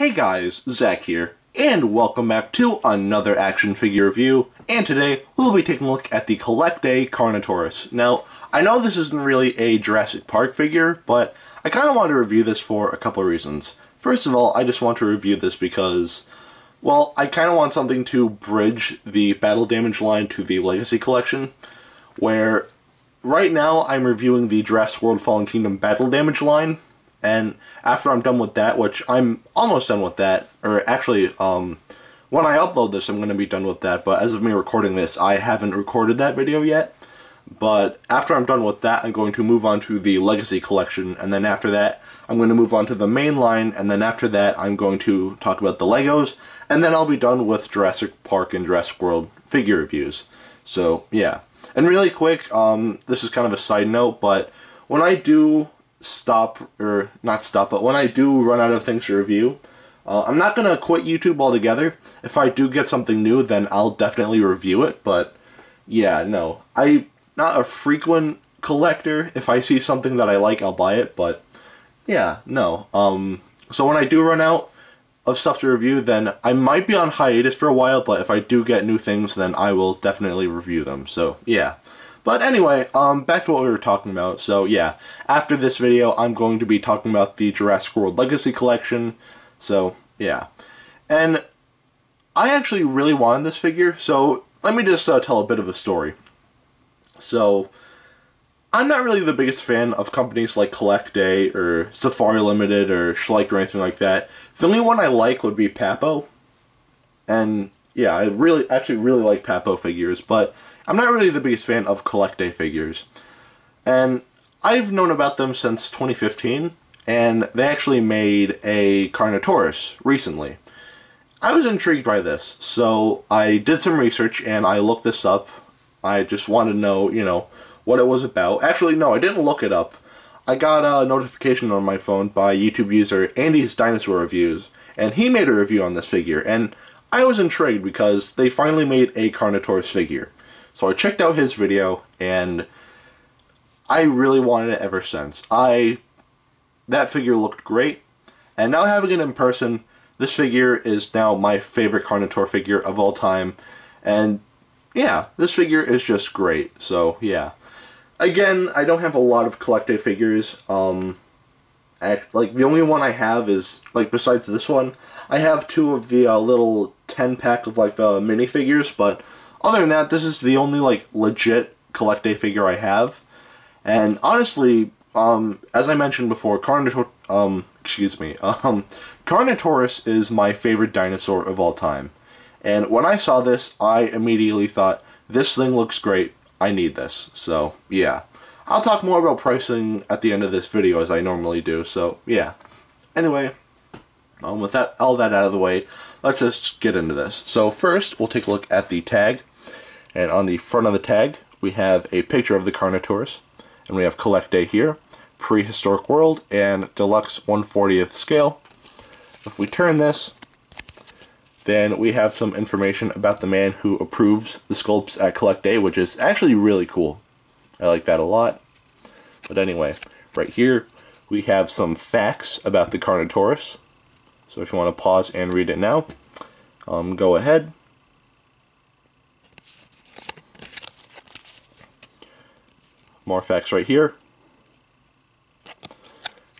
Hey guys, Zach here, and welcome back to another action figure review, and today we'll be taking a look at the CollectA Carnotaurus. Now, I know this isn't really a Jurassic Park figure, but I kind of want to review this for a couple of reasons. First of all, I just want to review this because, well, I kind of want something to bridge the Battle Damage line to the Legacy Collection, where right now I'm reviewing the Jurassic World Fallen Kingdom Battle Damage line, and after I'm done with that, which I'm almost done with that, or actually, when I upload this, I'm going to be done with that, but as of me recording this, I haven't recorded that video yet. But after I'm done with that, I'm going to move on to the Legacy Collection, and then after that, I'm going to move on to the main line, and then after that, I'm going to talk about the Legos, and then I'll be done with Jurassic Park and Jurassic World figure reviews. So, yeah. And really quick, this is kind of a side note, but when I do when I do run out of things to review, I'm not going to quit YouTube altogether. If I do get something new, then I'll definitely review it, but yeah, no. I'm not a frequent collector. If I see something that I like, I'll buy it, but yeah, no. So when I do run out of stuff to review, then I might be on hiatus for a while, but if I do get new things, then I will definitely review them, so yeah. But anyway, back to what we were talking about. So yeah, after this video, I'm going to be talking about the Jurassic World Legacy Collection. So yeah, and I actually really wanted this figure. So let me just tell a bit of a story. So I'm not really the biggest fan of companies like CollectA or Safari Limited or Schleich or anything like that. The only one I like would be Papo, and yeah, I actually really like Papo figures, but I'm not really the biggest fan of CollectA figures. And I've known about them since 2015, and they actually made a Carnotaurus recently. I was intrigued by this, so I did some research and I looked this up. I just wanted to know, what it was about. Actually, no, I didn't look it up. I got a notification on my phone by YouTube user Andy's Dinosaur Reviews, and he made a review on this figure, and I was intrigued because they finally made a Carnotaurus figure. So I checked out his video, and I really wanted it ever since. That figure looked great, and now having it in person, this figure is now my favorite Carnotaur figure of all time, and yeah, this figure is just great, so yeah. Again, I don't have a lot of CollectA figures. The only one I have is, besides this one, I have two of the little 10-pack of, minifigures, but other than that, this is the only, legit CollectA figure I have. And honestly, as I mentioned before, Carnotaurus is my favorite dinosaur of all time. And when I saw this, I immediately thought, this thing looks great, I need this. So, yeah. I'll talk more about pricing at the end of this video as I normally do, so, yeah. Anyway, with all that out of the way, let's just get into this. So first, we'll take a look at the tag. And on the front of the tag, we have a picture of the Carnotaurus. And we have CollectA here, Prehistoric World, and Deluxe 1/40th scale. If we turn this, then we have some information about the man who approves the sculpts at CollectA, which is actually really cool. I like that a lot. But anyway, right here, we have some facts about the Carnotaurus. So if you want to pause and read it now, go ahead. More facts right here.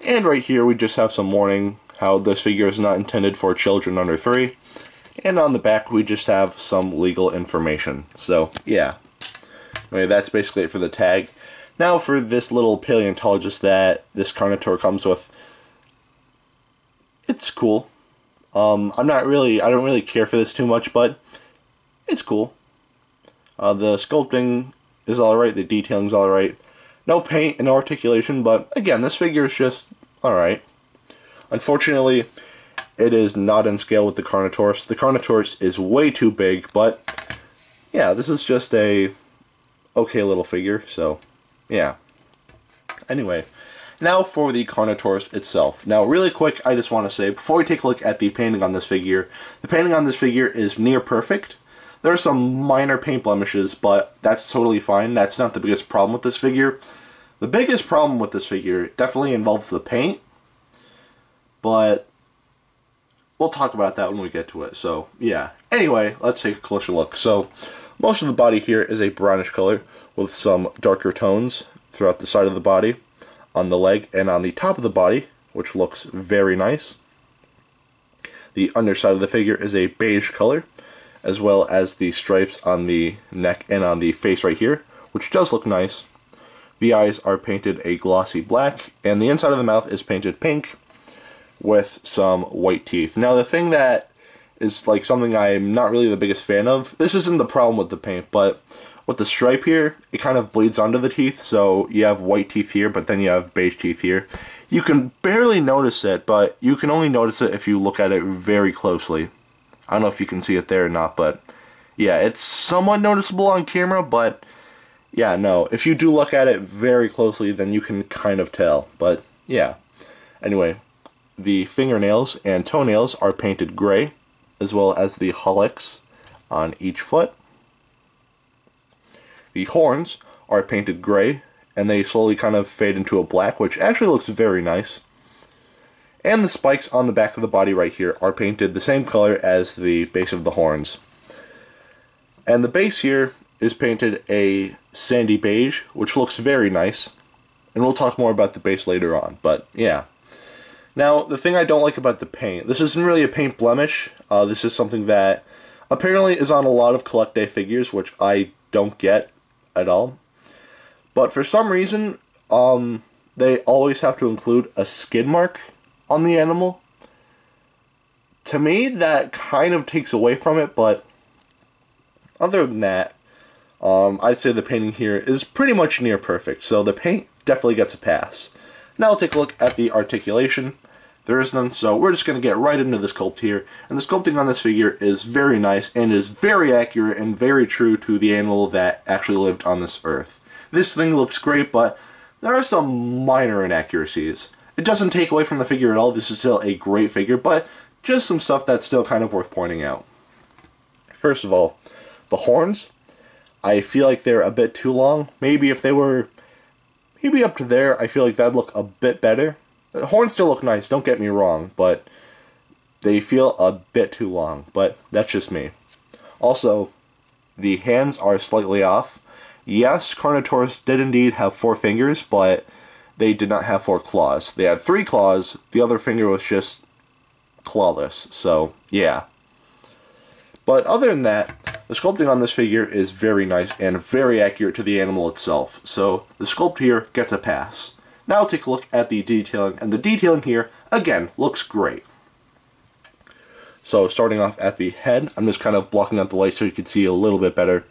And right here we just have some warning how this figure is not intended for children under 3. And on the back we just have some legal information. So yeah. Anyway, that's basically it for the tag. Now for this little paleontologist that this Carnotaur comes with. It's cool. I don't really care for this too much, but it's cool. The sculpting is alright, the detailing's alright. No paint and no articulation, but again, this figure is just alright. Unfortunately, it is not in scale with the Carnotaurus. The Carnotaurus is way too big, but yeah, this is just a okay little figure, so yeah. Anyway, now for the Carnotaurus itself. Now, really quick, I just want to say, before we take a look at the painting on this figure, the painting on this figure is near perfect. There are some minor paint blemishes, but that's totally fine. That's not the biggest problem with this figure. The biggest problem with this figure definitely involves the paint, but we'll talk about that when we get to it. So, yeah. Anyway, let's take a closer look. So, most of the body here is a brownish color with some darker tones throughout the side of the body, on the leg, and on the top of the body, which looks very nice. The underside of the figure is a beige color, as well as the stripes on the neck and on the face right here, which does look nice. The eyes are painted a glossy black, and the inside of the mouth is painted pink with some white teeth. Now, the thing that is like something I'm not really the biggest fan of, this isn't the problem with the paint, but with the stripe here, it kind of bleeds onto the teeth, so you have white teeth here, but then you have beige teeth here. You can barely notice it, but you can only notice it if you look at it very closely. I don't know if you can see it there or not, but yeah, it's somewhat noticeable on camera, but yeah, no, if you do look at it very closely, then you can kind of tell, but yeah. Anyway, the fingernails and toenails are painted gray, as well as the hallux on each foot. The horns are painted gray, and they slowly kind of fade into a black, which actually looks very nice. And the spikes on the back of the body right here are painted the same color as the base of the horns. And the base here is painted a sandy beige, which looks very nice. And we'll talk more about the base later on, but yeah. Now, the thing I don't like about the paint, this isn't really a paint blemish. This is something that apparently is on a lot of CollectA figures, which I don't get at all. But for some reason, they always have to include a skid mark on the animal. To me, that kind of takes away from it, but other than that, I'd say the painting here is pretty much near perfect, so the paint definitely gets a pass. Now we'll take a look at the articulation. There is none, so we're just going to get right into the sculpt here. And the sculpting on this figure is very nice and is very accurate and very true to the animal that actually lived on this earth. This thing looks great, but there are some minor inaccuracies. It doesn't take away from the figure at all. This is still a great figure, but just some stuff that's still kind of worth pointing out. First of all, the horns. I feel like they're a bit too long. Maybe if they were maybe up to there, I feel like that'd look a bit better. The horns still look nice, don't get me wrong, but they feel a bit too long, but that's just me. Also, the hands are slightly off. Yes, Carnotaurus did indeed have 4 fingers, but they did not have 4 claws. They had 3 claws, the other finger was just clawless, so yeah. But other than that, the sculpting on this figure is very nice and very accurate to the animal itself, so the sculpt here gets a pass. Now take a look at the detailing, and the detailing here, again, looks great. So starting off at the head, I'm just kind of blocking out the light so you can see a little bit better.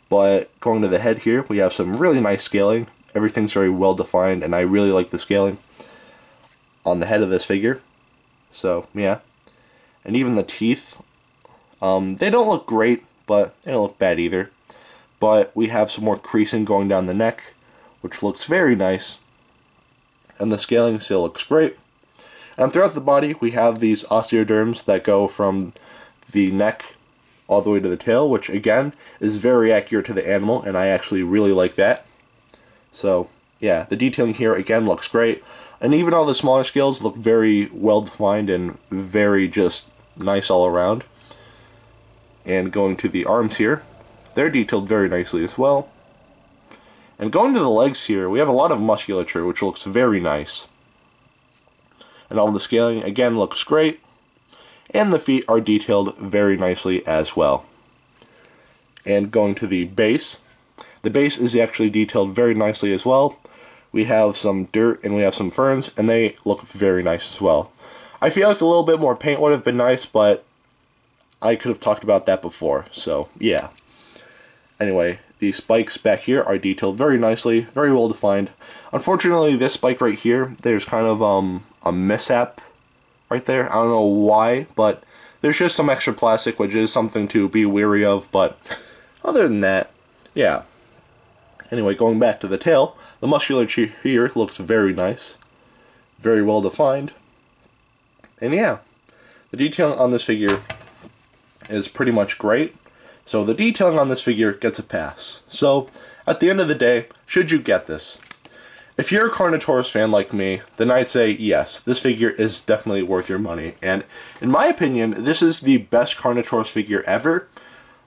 But going to the head here, we have some really nice scaling. Everything's very well defined, and I really like the scaling on the head of this figure. So, yeah. And even the teeth, they don't look great, but they don't look bad either. But we have some more creasing going down the neck, which looks very nice. And the scaling still looks great. And throughout the body, we have these osteoderms that go from the neck all the way to the tail, which again is very accurate to the animal, and I actually really like that. So yeah, the detailing here again looks great, and even all the smaller scales look very well defined and very just nice all around. And going to the arms here, they're detailed very nicely as well. And going to the legs here, we have a lot of musculature, which looks very nice. And all the scaling, again, looks great. And the feet are detailed very nicely as well. And going to the base is actually detailed very nicely as well. We have some dirt and we have some ferns, and they look very nice as well. I feel like a little bit more paint would have been nice, but I could have talked about that before, so yeah. Anyway, the spikes back here are detailed very nicely, very well defined. Unfortunately, this spike right here, there's kind of a mishap right there. I don't know why, but there's just some extra plastic, which is something to be wary of, but other than that, yeah. Anyway, going back to the tail, the musculature here looks very nice, very well defined, and yeah, the detailing on this figure is pretty much great. So the detailing on this figure gets a pass. So at the end of the day, should you get this? if you're a Carnotaurus fan like me, then I'd say yes, this figure is definitely worth your money. And in my opinion, this is the best Carnotaurus figure ever.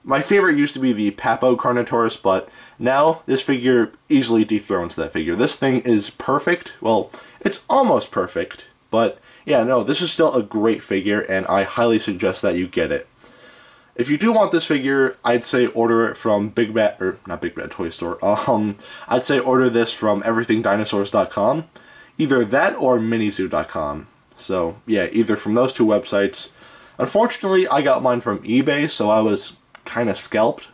My favorite used to be the Papo Carnotaurus, but now this figure easily dethrones that figure. This thing is perfect. Well, it's almost perfect, but yeah, no, this is still a great figure, and I highly suggest that you get it. If you do want this figure, I'd say order it from Big Bad, or not Big Bad Toy Store. I'd say order this from everythingdinosaurs.com. Either that or minizoo.com. So, yeah, either from those two websites. Unfortunately, I got mine from eBay, so I was kind of scalped.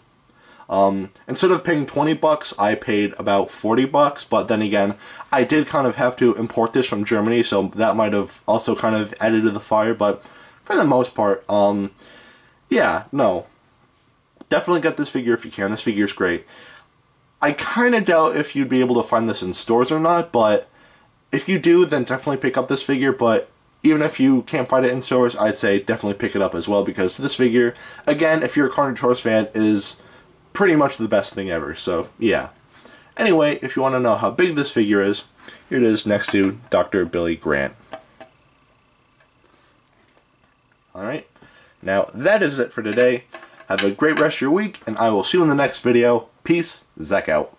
Instead of paying 20 bucks, I paid about 40 bucks, but then again, I did kind of have to import this from Germany, so that might have also kind of added to the fire, but for the most part, yeah, no. Definitely get this figure if you can. This figure's great. I kind of doubt if you'd be able to find this in stores or not, but if you do, then definitely pick up this figure, but even if you can't find it in stores, I'd say definitely pick it up as well, because this figure, again, if you're a Carnotaurus fan, is pretty much the best thing ever, so yeah. Anyway, if you want to know how big this figure is, here it is next to Dr. Billy Grant. Alright, now that is it for today. Have a great rest of your week, and I will see you in the next video. Peace, Zach out.